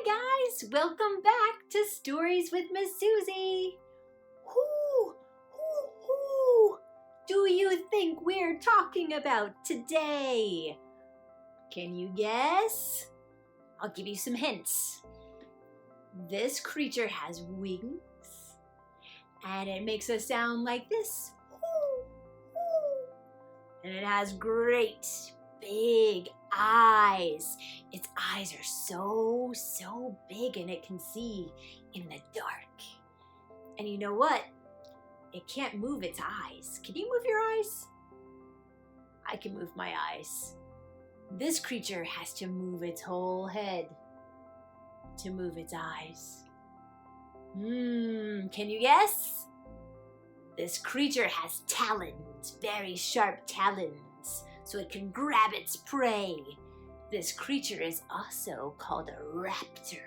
Hi guys, welcome back to Stories with Miss Suzy. Who do you think we're talking about today? Can you guess? I'll give you some hints. This creature has wings and it makes a sound like this. And it has great big eyes. Its eyes are so big and it can see in the dark. And you know what? It can't move its eyes. Can you move your eyes? I can move my eyes. This creature has to move its whole head to move its eyes. Can you guess? This creature has talons, very sharp talons, so it can grab its prey. This creature is also called a raptor.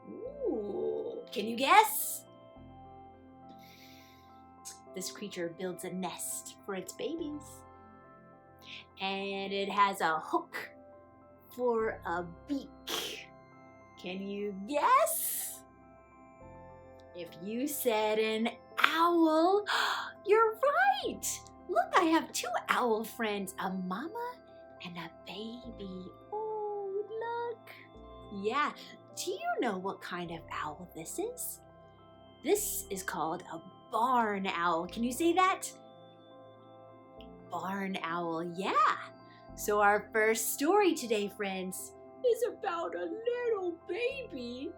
Ooh, can you guess? This creature builds a nest for its babies. And it has a hook for a beak. Can you guess? If you said an owl, you're right. Look, I have two owl friends, a mama and a baby. Oh, look. Yeah, do you know what kind of owl this is? This is called a barn owl. Can you say that? Barn owl, yeah. So our first story today, friends, is about a little baby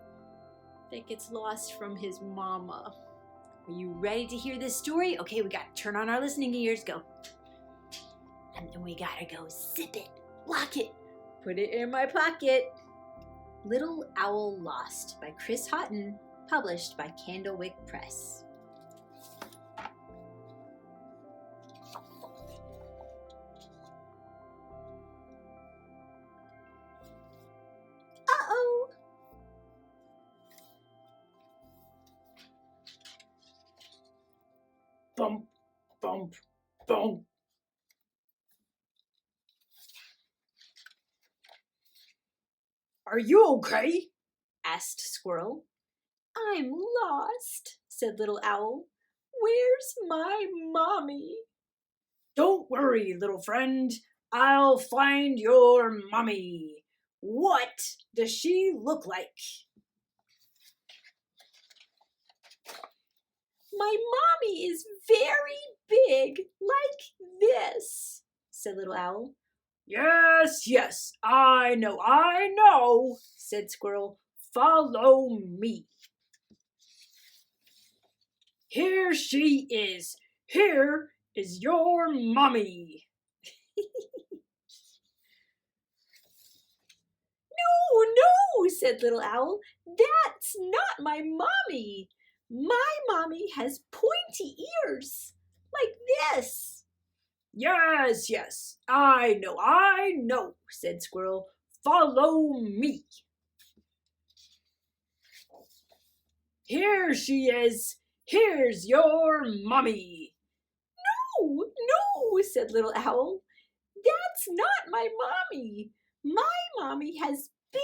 that gets lost from his mama. Are you ready to hear this story? Okay, we gotta turn on our listening ears, go. And then we gotta go zip it, lock it, put it in my pocket. Little Owl Lost by Chris Houghton, published by Candlewick Press. Uh-oh! Bump, bump, bump. Are you okay? Asked Squirrel. I'm lost, said Little Owl. Where's my mommy? Don't worry, little friend. I'll find your mommy. What does she look like? My mommy is very big, like this, said Little Owl. Yes, I know, said Squirrel. Follow me. Here she is. Here is your mommy. No, said Little Owl. That's not my mommy. My mommy has pointy ears, like this. Yes, I know, said Squirrel. Follow me. Here she is. Here's your mommy. No, said Little Owl. That's not my mommy. My mommy has big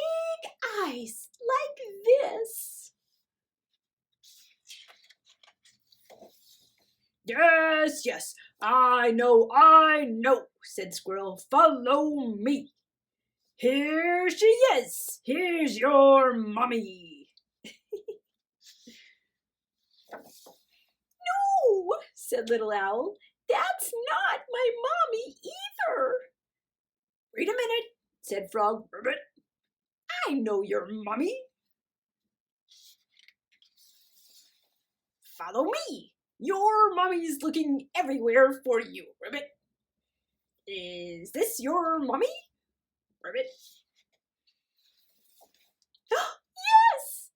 eyes, like this. Yes, I know, said Squirrel. Follow me. Here she is. Here's your mommy. No, said Little Owl. That's not my mommy either. Wait a minute, said Frog. Ribbit. I know your mommy. Follow me. Your mommy's looking everywhere for you, Ribbit. Is this your mommy? Ribbit. Yes,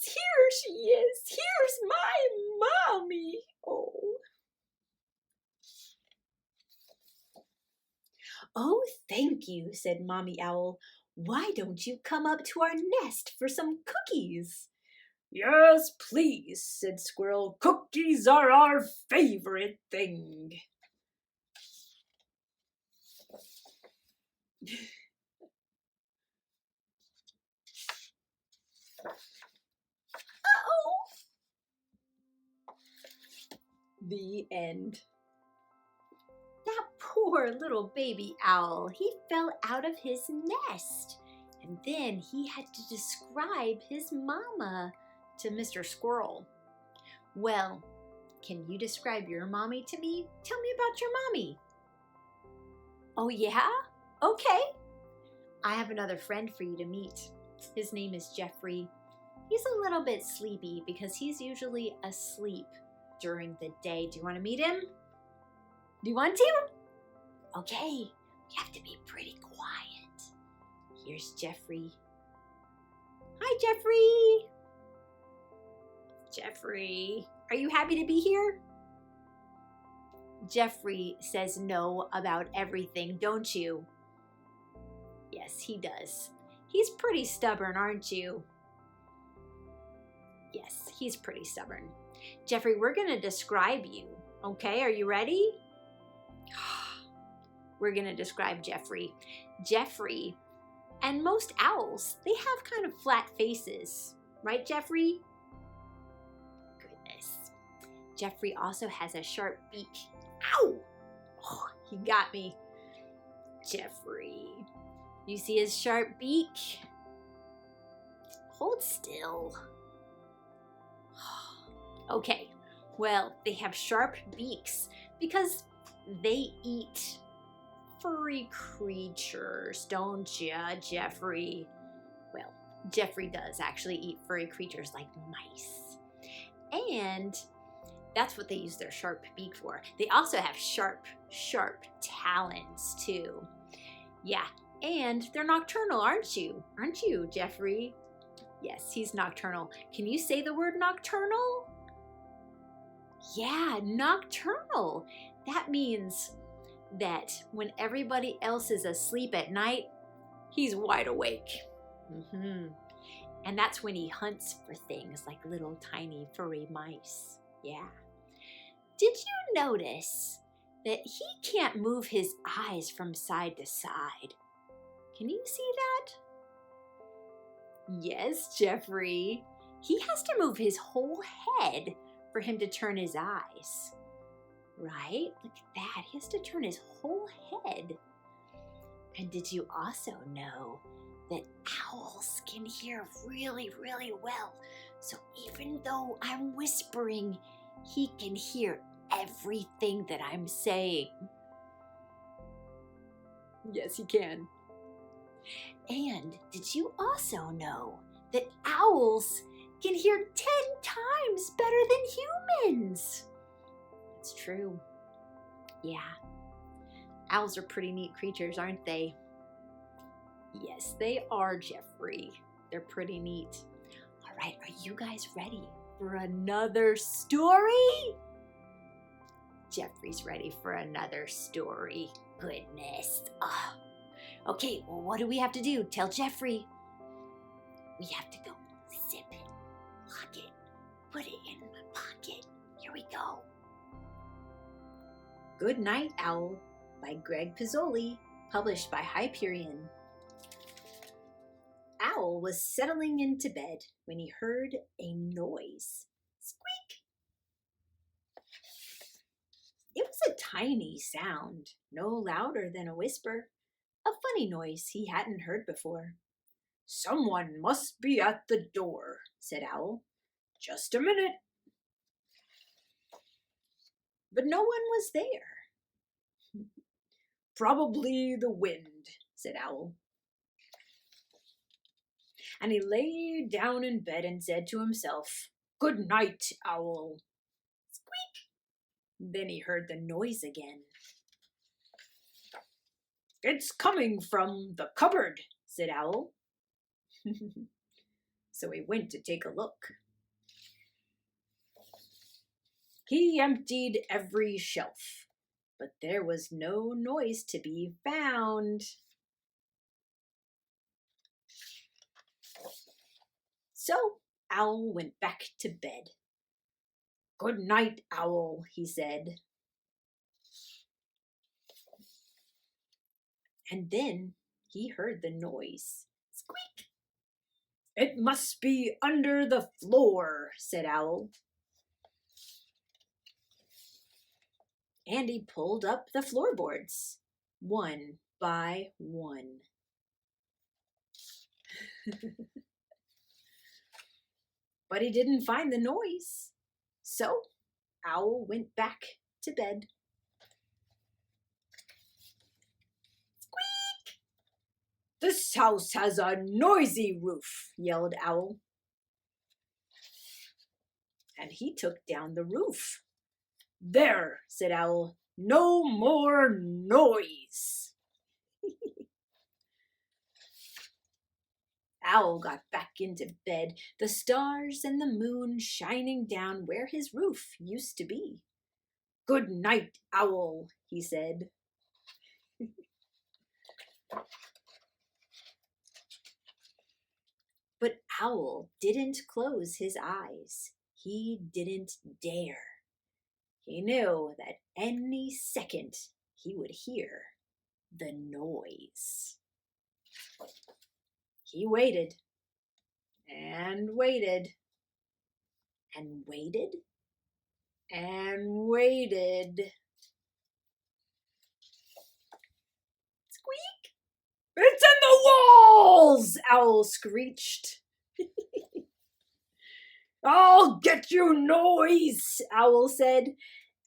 here she is. Here's my mommy. Oh, thank you, said Mommy Owl. Why don't you come up to our nest for some cookies? Yes, please, said Squirrel. Cookies are our favorite thing. end. That poor little baby owl, he fell out of his nest. And then he had to describe his mama to Mr. Squirrel. Well, can you describe your mommy to me? Tell me about your mommy. Oh yeah? Okay. I have another friend for you to meet. His name is Jeffrey. He's a little bit sleepy because he's usually asleep during the day. Do you want to meet him? Do you want to? Okay, we have to be pretty quiet. Here's Jeffrey. Hi, Jeffrey. Jeffrey, are you happy to be here? Jeffrey says no about everything, don't you? Yes, he does. He's pretty stubborn, aren't you? Yes, he's pretty stubborn. Jeffrey, we're going to describe you. Okay, are you ready? We're going to describe Jeffrey. Jeffrey, and most owls, they have kind of flat faces. Right, Jeffrey? Goodness. Jeffrey also has a sharp beak. Ow! Oh, he got me. Jeffrey. You see his sharp beak? Hold still. Okay, well, they have sharp beaks because they eat furry creatures, don't ya, Jeffrey? Well, Jeffrey does actually eat furry creatures like mice. And that's what they use their sharp beak for. They also have sharp talons too. Yeah, and they're nocturnal, aren't you? Aren't you, Jeffrey? Yes, he's nocturnal. Can you say the word nocturnal? Yeah, nocturnal. That means that when everybody else is asleep at night, he's wide awake. And that's when he hunts for things like little tiny furry mice. Yeah. Did you notice that he can't move his eyes from side to side? Can you see that? Yes, Jeffrey. He has to move his whole head for him to turn his eyes. Right? Look at that. He has to turn his whole head. And did you also know that owls can hear really, really well? So even though I'm whispering, he can hear everything that I'm saying. Yes, he can. And did you also know that owls can hear 10 times better than humans? It's true. Yeah. Owls are pretty neat creatures, aren't they? Yes, they are, Jeffrey. They're pretty neat. All right, are you guys ready for another story? Jeffrey's ready for another story. Goodness. Oh. Okay, well, what do we have to do? Tell Jeffrey. We have to go zip it, lock it, put it in my pocket. Here we go. Good Night Owl by Greg Pizzoli, published by Hyperion. Owl was settling into bed when he heard a noise. Squeak! It was a tiny sound, no louder than a whisper. A funny noise he hadn't heard before. Someone must be at the door, said Owl. Just a minute. But no one was there. Probably the wind, said Owl. And he lay down in bed and said to himself, Good night, Owl. Squeak! Then he heard the noise again. It's coming from the cupboard, said Owl. So he went to take a look. He emptied every shelf, but there was no noise to be found. So Owl went back to bed. Good night, Owl, he said. And then he heard the noise. Squeak! It must be under the floor, said Owl. and he pulled up the floorboards, one by one. But he didn't find the noise, so Owl went back to bed. Squeak! "This house has a noisy roof," yelled Owl. And he took down the roof. "There," said Owl, "no more noise." Owl got back into bed, the stars and the moon shining down where his roof used to be. "Good night, Owl," he said. But Owl didn't close his eyes. He didn't dare. He knew that any second he would hear the noise. He waited and waited and waited and waited. Squeak! "It's in the walls!" Owl screeched. "I'll get you, noise!" Owl said,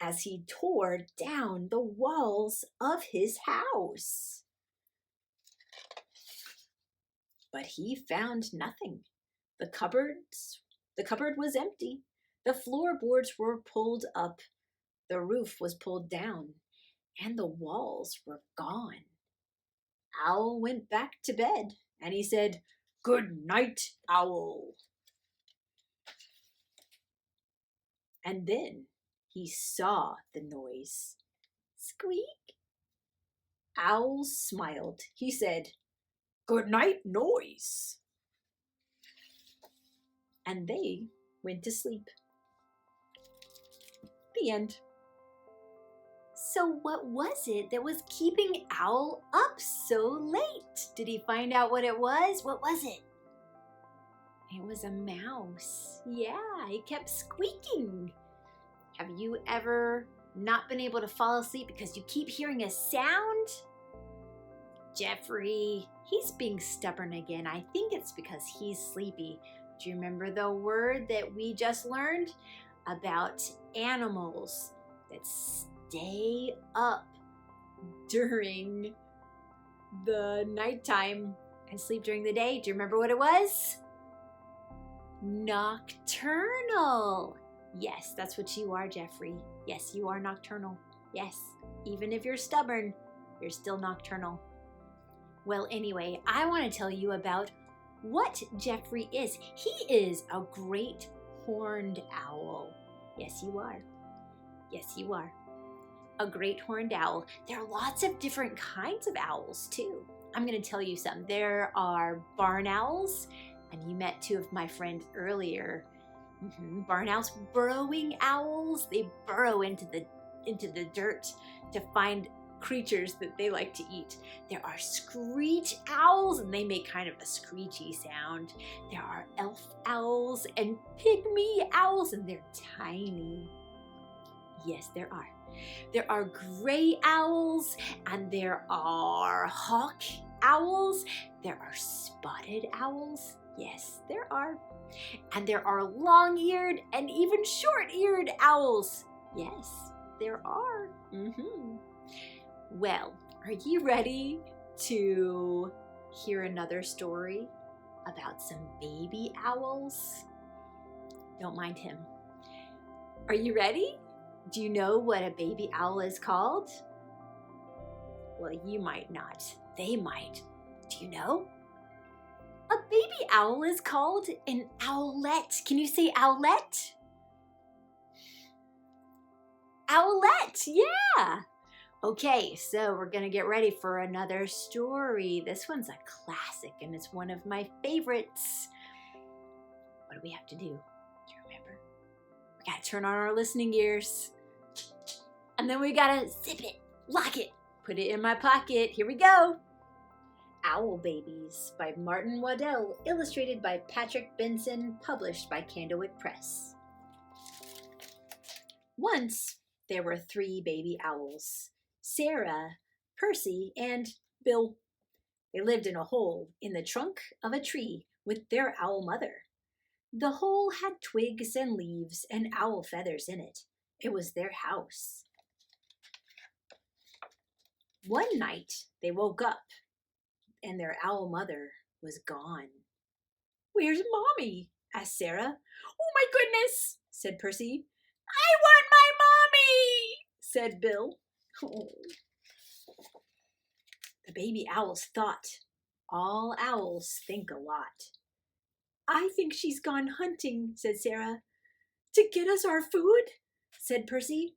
as he tore down the walls of his house. But he found nothing. The cupboard was empty. The floorboards were pulled up. The roof was pulled down, and the walls were gone. Owl went back to bed, and he said, "Good night, Owl." And then he saw the noise. Squeak! Owl smiled. He said, "Good night, noise." And they went to sleep. The end. So what was it that was keeping Owl up so late? Did he find out what it was? What was it? It was a mouse. Yeah, he kept squeaking. Have you ever not been able to fall asleep because you keep hearing a sound? Jeffrey, he's being stubborn again. I think it's because he's sleepy. Do you remember the word that we just learned about animals that stay up during the nighttime and sleep during the day? Do you remember what it was? Nocturnal. Yes, that's what you are, Jeffrey. Yes, you are nocturnal. Yes, even if you're stubborn, you're still nocturnal. Well, anyway, I want to tell you about what Jeffrey is. He is a great horned owl. Yes, you are. Yes, you are. A great horned owl. There are lots of different kinds of owls, too. I'm going to tell you some. There are barn owls, and you met two of my friends earlier. Barn owls, burrowing owls. They burrow into the dirt to find creatures that they like to eat. There are screech owls, and they make kind of a screechy sound. There are elf owls and pygmy owls, and they're tiny. Yes, there are. There are gray owls, and there are hawk owls. There are spotted owls. Yes, there are. And there are long-eared and even short-eared owls. Yes, there are. Well, are you ready to hear another story about some baby owls? Don't mind him. Are you ready? Do you know what a baby owl is called? Well, you might not. They might. Do you know? A baby owl is called an owlet. Can you say owlet? Owlet, yeah. Okay, so we're gonna get ready for another story. This one's a classic and it's one of my favorites. What do we have to do? Do you remember? We gotta turn on our listening ears. And then we gotta zip it, lock it, put it in my pocket. Here we go. Owl Babies by Martin Waddell, illustrated by Patrick Benson, published by Candlewick Press. Once, there were 3 baby owls: Sarah, Percy, and Bill. They lived in a hole in the trunk of a tree with their owl mother. The hole had twigs and leaves and owl feathers in it. It was their house. One night they woke up and their owl mother was gone. "Where's Mommy?" asked Sarah. "Oh my goodness," said Percy. "I want my mommy," said Bill. Oh. The baby owls thought. All owls think a lot. "I think she's gone hunting," said Sarah. "To get us our food?" said Percy.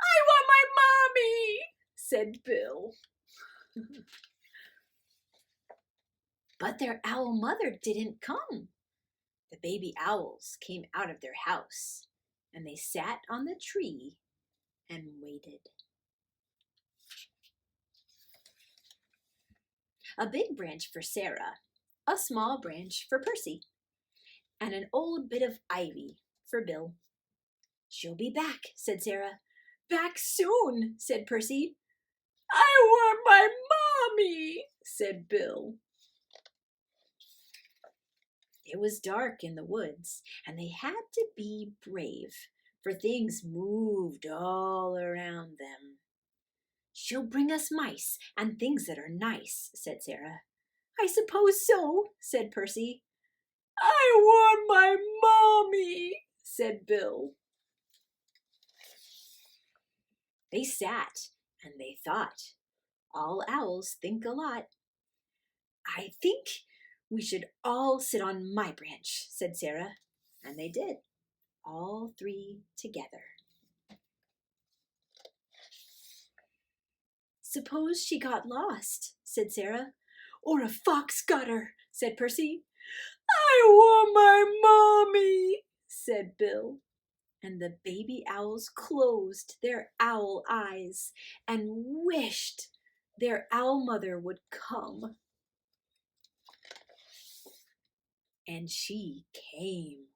"I want my mommy," said Bill. But their owl mother didn't come. The baby owls came out of their house, and they sat on the tree and waited. A big branch for Sarah, a small branch for Percy, and an old bit of ivy for Bill. "She'll be back," said Sarah. "Back soon," said Percy. "I want my mommy," said Bill. It was dark in the woods, and they had to be brave, for things moved all around them. "She'll bring us mice and things that are nice," said Sarah. "I suppose so," said Percy. "I want my mommy," said Bill. They sat and they thought. All owls think a lot. "I think we should all sit on my branch," said Sarah, and they did, all 3 together. "Suppose she got lost," said Sarah. "Or a fox got her," said Percy. "I want my mommy," said Bill. And the baby owls closed their owl eyes and wished their owl mother would come. And she came.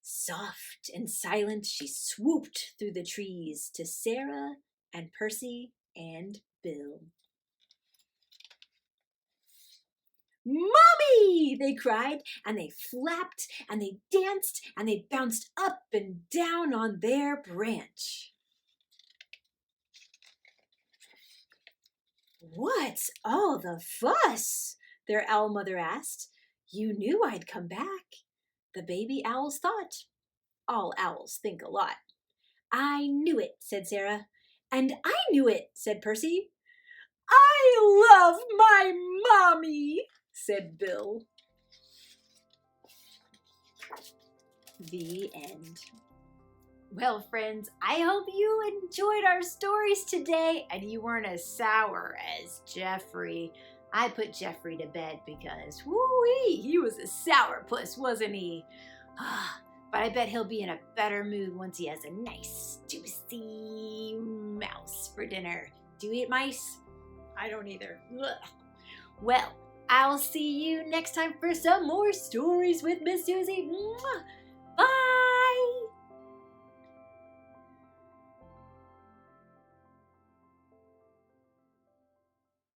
Soft and silent, she swooped through the trees to Sarah and Percy and Bill. "Mommy!" they cried, and they flapped and they danced and they bounced up and down on their branch. "What's all the fuss?" their owl mother asked. "You knew I'd come back." The baby owls thought. All owls think a lot. "I knew it," said Sarah. "And I knew it," said Percy. "I love my mommy," said Bill. The end. Well, friends, I hope you enjoyed our stories today and you weren't as sour as Jeffrey. I put Jeffrey to bed because, woo-wee, he was a sourpuss, wasn't he? But I bet he'll be in a better mood once he has a nice, juicy mouse for dinner. Do you eat mice? I don't either. Ugh. Well, I'll see you next time for some more stories with Miss Suzy. Bye!